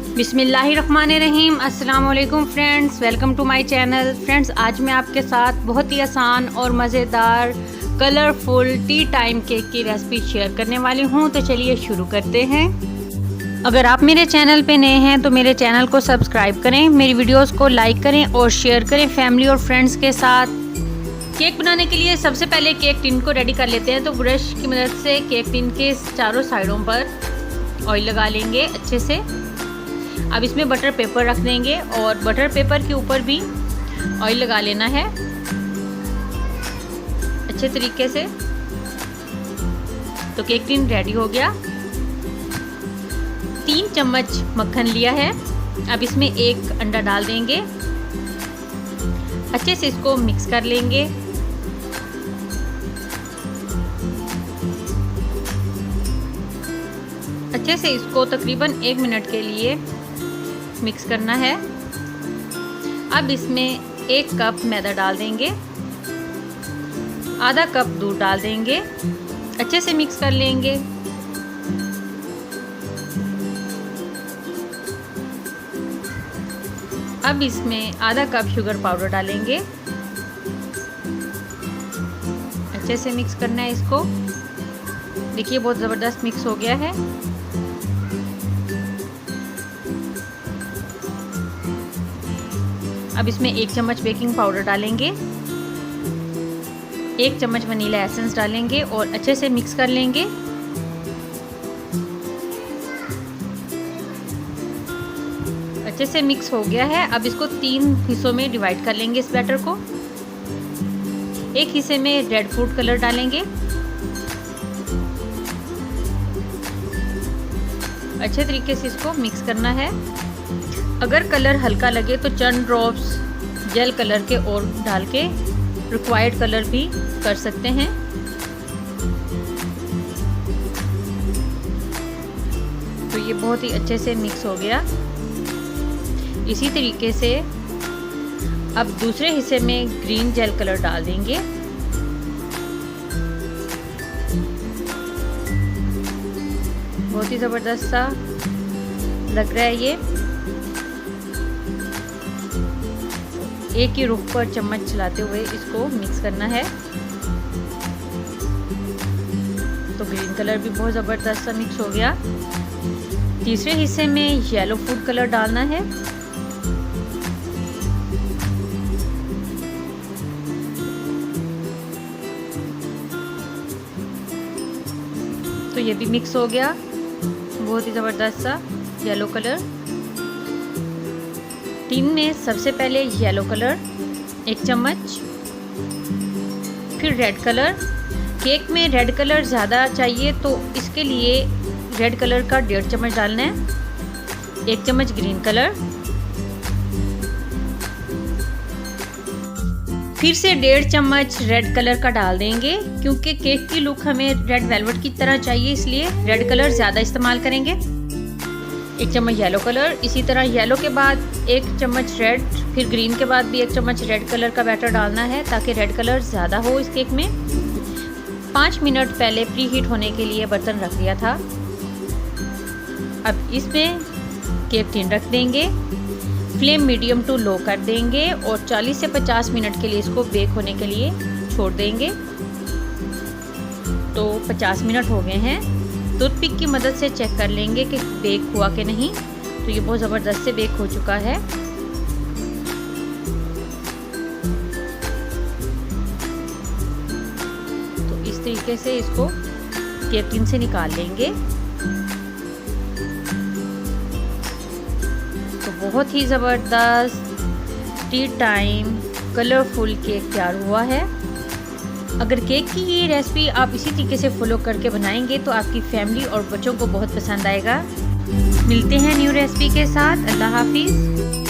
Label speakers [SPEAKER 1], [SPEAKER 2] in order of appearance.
[SPEAKER 1] बिस्मिल्लाहिर्रहमानिर्रहीम। अस्सलाम वालेकुम friends, welcome to my channel. Friends, आज मैं आपके साथ बहुत ही आसान और मज़ेदार कलरफुल टी टाइम केक की रेसिपी शेयर करने वाली हूँ। तो चलिए शुरू करते हैं। अगर आप मेरे चैनल पे नए हैं तो मेरे चैनल को सब्सक्राइब करें, मेरी वीडियोस को लाइक करें और शेयर करें फैमिली और फ्रेंड्स के साथ। केक बनाने के लिए सबसे पहले केक टिन को रेडी कर लेते हैं। तो ब्रश की मदद से केक टिन के चारों साइडों पर ऑयल लगा लेंगे अच्छे से। अब इसमें बटर पेपर रख देंगे और बटर पेपर के ऊपर भी ऑयल लगा लेना है अच्छे तरीके से। तो केक टिन रेडी हो गया। 3 चम्मच मक्खन लिया है। अब इसमें 1 अंडा डाल देंगे, अच्छे से इसको मिक्स कर लेंगे। अच्छे से इसको तकरीबन 1 मिनट के लिए मिक्स करना है। अब इसमें 1 कप मैदा डाल देंगे, आधा कप दूध डाल देंगे, अच्छे से मिक्स कर लेंगे। अब इसमें आधा कप शुगर पाउडर डालेंगे, अच्छे से मिक्स करना है इसको। देखिए बहुत ज़बरदस्त मिक्स हो गया है। अब इसमें 1 चम्मच बेकिंग पाउडर डालेंगे, 1 चम्मच वनीला एसेंस डालेंगे और अच्छे से मिक्स कर लेंगे। अच्छे से मिक्स हो गया है। अब इसको 3 हिस्सों में डिवाइड कर लेंगे इस बैटर को। एक हिस्से में रेड फूड कलर डालेंगे, अच्छे तरीके से इसको मिक्स करना है। अगर कलर हल्का लगे तो चंद ड्रॉप्स जेल कलर के और डाल के रिक्वायर्ड कलर भी कर सकते हैं। तो ये बहुत ही अच्छे से मिक्स हो गया। इसी तरीके से अब दूसरे हिस्से में ग्रीन जेल कलर डाल देंगे। बहुत ही ज़बरदस्त सा लग रहा है ये। एक ही रुख पर चम्मच चलाते हुए इसको मिक्स करना है। तो ग्रीन कलर भी बहुत ज़बरदस्त सा मिक्स हो गया। तीसरे हिस्से में येलो फूड कलर डालना है। तो ये भी मिक्स हो गया, बहुत ही ज़बरदस्त सा येलो कलर। टिन में सबसे पहले येलो कलर 1 चम्मच, फिर रेड कलर। केक में रेड कलर ज़्यादा चाहिए तो इसके लिए रेड कलर का 1.5 चम्मच डालना है। 1 चम्मच ग्रीन कलर, फिर से 1.5 चम्मच रेड कलर का डाल देंगे क्योंकि केक की लुक हमें रेड वेलवेट की तरह चाहिए, इसलिए रेड कलर ज़्यादा इस्तेमाल करेंगे। 1 चम्मच येलो कलर। इसी तरह येलो के बाद 1 चम्मच रेड, फिर ग्रीन के बाद भी 1 चम्मच रेड कलर का बैटर डालना है ताकि रेड कलर ज़्यादा हो इस केक में। 5 मिनट पहले प्री हीट होने के लिए बर्तन रख दिया था। अब इसमें केक टिन रख देंगे, फ्लेम मीडियम टू लो कर देंगे और 40 से 50 मिनट के लिए इसको बेक होने के लिए छोड़ देंगे। तो 50 मिनट हो गए हैं। टूथपिक की मदद से चेक कर लेंगे कि बेक हुआ कि नहीं। तो ये बहुत ज़बरदस्त से बेक हो चुका है। तो इस तरीके से इसको केक टिन से निकाल लेंगे। तो बहुत ही ज़बरदस्त टी टाइम कलरफुल केक तैयार हुआ है। अगर केक की ये रेसिपी आप इसी तरीके से फॉलो करके बनाएंगे तो आपकी फैमिली और बच्चों को बहुत पसंद आएगा। मिलते हैं न्यू रेसिपी के साथ। अल्लाह हाफिज़।